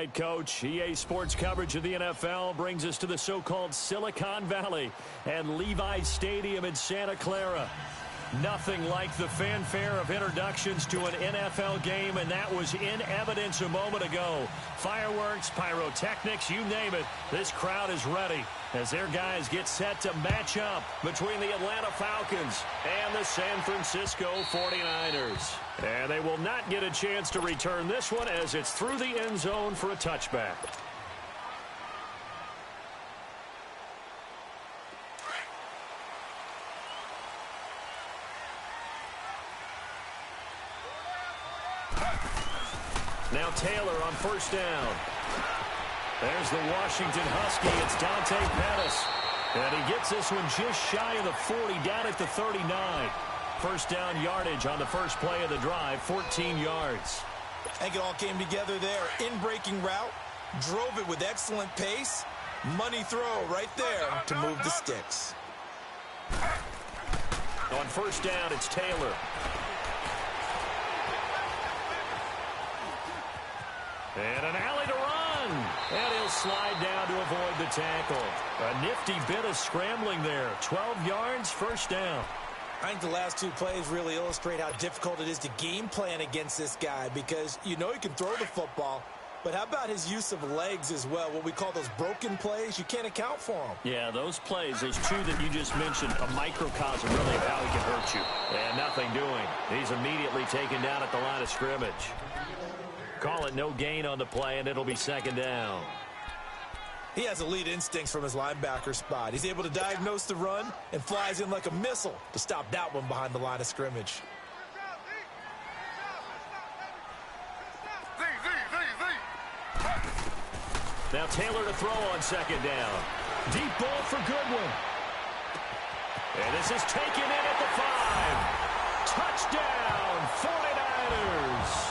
right, Coach. EA Sports coverage of the NFL brings us to the so-called Silicon Valley and Levi's Stadium in Santa Clara. Nothing like the fanfare of introductions to an NFL game, and that was in evidence a moment ago. Fireworks, pyrotechnics, you name it. This crowd is ready as their guys get set to match up between the Atlanta Falcons and the San Francisco 49ers. And they will not get a chance to return this one as it's through the end zone for a touchback. Now Taylor on first down. There's the Washington Husky. It's Dante Pettis. And he gets this one just shy of the 40, down at the 39. First down yardage on the first play of the drive, 14 yards. I think it all came together there. In-breaking route, drove it with excellent pace. Money throw right there to move the sticks. On first down, it's Taylor. And an alley to run. And he'll slide down to avoid the tackle. A nifty bit of scrambling there. 12 yards, first down. I think the last two plays really illustrate how difficult it is to game plan against this guy because you know he can throw the football, but how about his use of legs as well? What we call those broken plays, you can't account for them. Yeah, those plays, those two that you just mentioned, a microcosm really of how he can hurt you. And nothing doing. He's immediately taken down at the line of scrimmage. Call it no gain on the play, and it'll be second down. He has elite instincts from his linebacker spot. He's able to diagnose the run and flies in like a missile to stop that one behind the line of scrimmage. Now Taylor to throw on second down. Deep ball for Goodwin. And this is taken in at the 5. Touchdown, 49ers.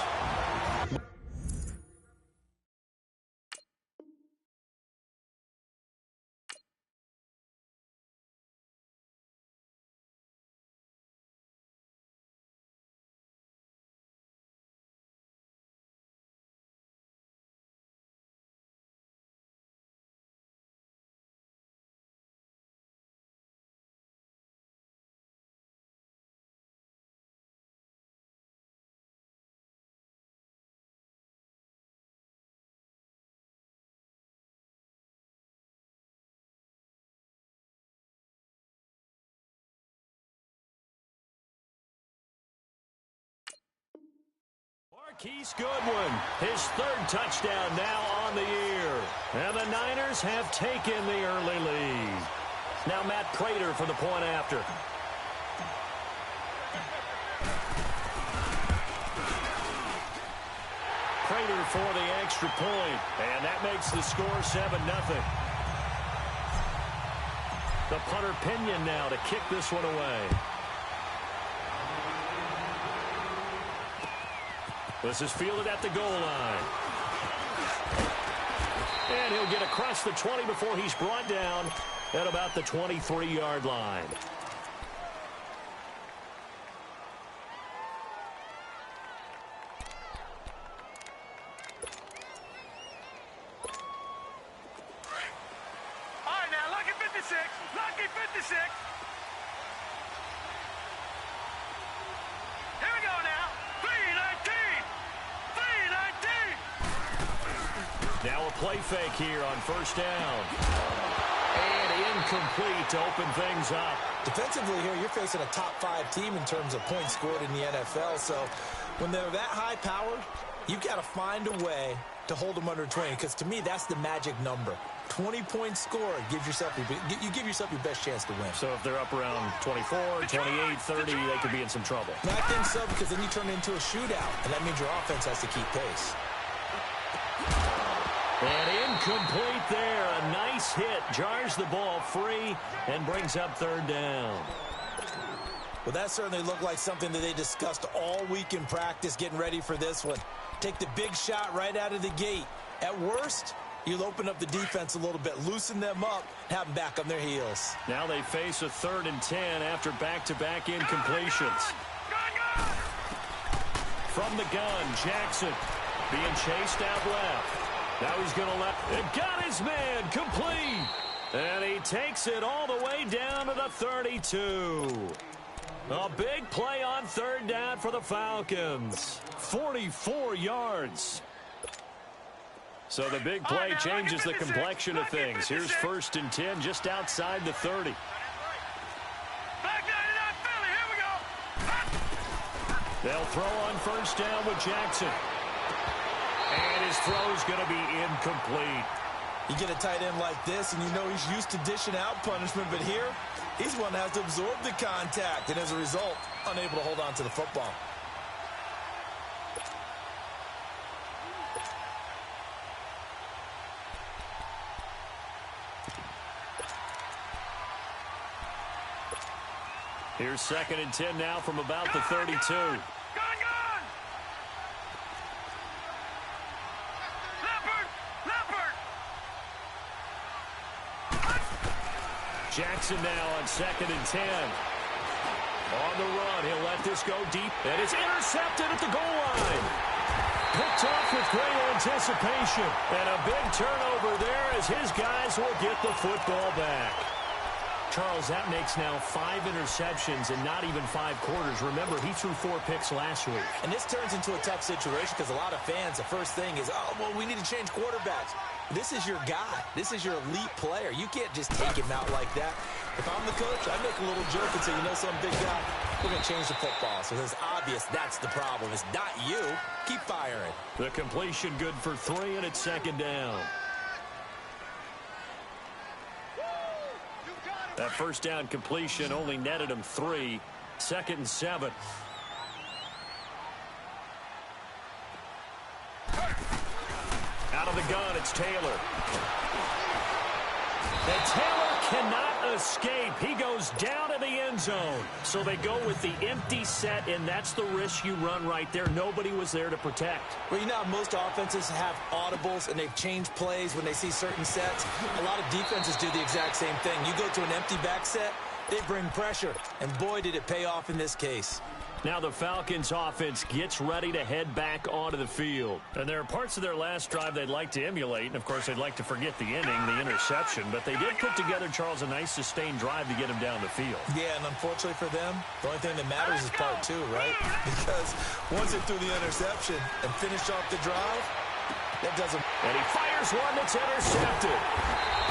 Marquise Goodwin, his third touchdown now on the year. And the Niners have taken the early lead. Now Matt Prater for the point after. Prater for the extra point. And that makes the score 7-0. The punter Pinion now to kick this one away. This is fielded at the goal line. And he'll get across the 20 before he's brought down at about the 23-yard line. All right, now, lucky 56. Lucky 56. Here we go now. 3-19. Now a play fake here on first down. And incomplete to open things up. Defensively here, you're facing a top-5 team in terms of points scored in the NFL. So when they're that high-powered, you've got to find a way to hold them under 20. Because to me, that's the magic number. 20 points scored gives yourself you give yourself your best chance to win. So if they're up around 24, 28, 30, they could be in some trouble. And I think so, because then you turn it into a shootout, and that means your offense has to keep pace. And incomplete there. A nice hit. Jars the ball free and brings up third down. Well, that certainly looked like something that they discussed all week in practice getting ready for this one. Take the big shot right out of the gate. At worst, you'll open up the defense a little bit, loosen them up, have them back on their heels. Now they face a 3rd and 10 after back-to-back incompletions. From the gun, Jackson being chased out left. Now he's going to let it. Got his man complete. And he takes it all the way down to the 32. A big play on third down for the Falcons. 44 yards. So the big play changes the complexion of things. Here's 1st and 10 just outside the 30. They'll throw on 1st down with Jackson. And his throw's going to be incomplete. You get a tight end like this, and you know he's used to dishing out punishment, but here, he's one that has to absorb the contact, and as a result, unable to hold on to the football. Here's 2nd and 10 now from about the 32. Jackson now on 2nd and 10. On the run, he'll let this go deep, and it's intercepted at the goal line. Picked off with great anticipation, and a big turnover there as his guys will get the football back. Charles, that makes now 5 interceptions in not even 5 quarters. Remember, he threw 4 picks last week. And this turns into a tough situation because a lot of fans, the first thing is, oh, well, we need to change quarterbacks. This is your guy. This is your elite player. You can't just take him out like that. If I'm the coach, I make a little joke and say, you know, some big guy, we're going to change the football. So it's obvious that's the problem. It's not you. Keep firing. The completion good for 3, and it's 2nd down. That 1st down completion only netted him 3. 2nd and 7. Out of the gun, it's Taylor. And Taylor cannot escape. He goes down to the end zone. So they go with the empty set, and that's the risk you run right there. Nobody was there to protect. Well, you know how most offenses have audibles, and they've changed plays when they see certain sets. A lot of defenses do the exact same thing. You go to an empty back set, they bring pressure, and boy, did it pay off in this case. Now the Falcons offense gets ready to head back onto the field. And there are parts of their last drive they'd like to emulate. And, of course, they'd like to forget the inning, the interception. But they did put together, Charles, a nice sustained drive to get him down the field. Yeah, and unfortunately for them, the only thing that matters is part 2, right? Because once they threw the interception and finished off the drive, that doesn't... And he fires one that's intercepted.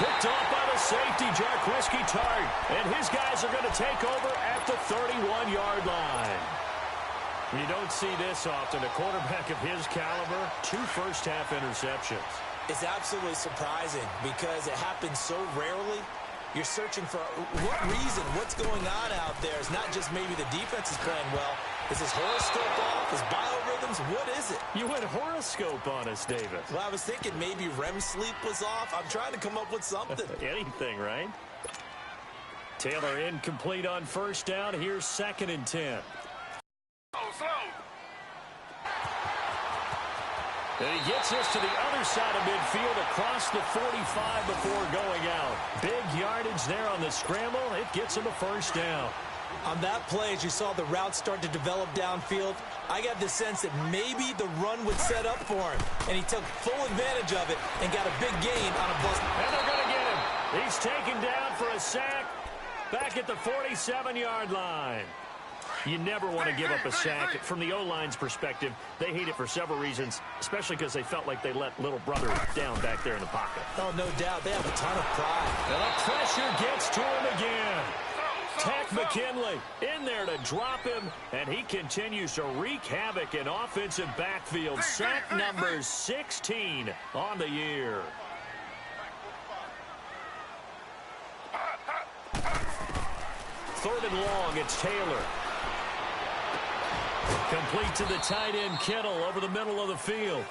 Picked off by the safety, Jarquiski Tart. And his guys are going to take over at the 31-yard line. You don't see this often. A quarterback of his caliber, 2 first-half interceptions. It's absolutely surprising because it happens so rarely. You're searching for what reason, what's going on out there. It's not just maybe the defense is playing well. Is his horoscope off? His biorhythms? What is it? You went horoscope on us, David. Well, I was thinking maybe REM sleep was off. I'm trying to come up with something. Anything, right? Taylor incomplete on 1st down. Here's 2nd and 10. And he gets this to the other side of midfield across the 45 before going out. Big yardage there on the scramble. It gets him a 1st down. On that play, as you saw the route start to develop downfield, I got the sense that maybe the run would set up for him. And he took full advantage of it and got a big gain on a bust. And they're going to get him. He's taken down for a sack back at the 47-yard line. You never want to give up a sack. From the O-line's perspective, they hate it for several reasons, especially because they felt like they let little brother down back there in the pocket. Oh, no doubt. They have a ton of pride. And the pressure gets to him again. Tech McKinley in there to drop him, and he continues to wreak havoc in offensive backfield. Sack number 16 on the year. Third and long, it's Taylor. Complete to the tight end, Kittle, over the middle of the field.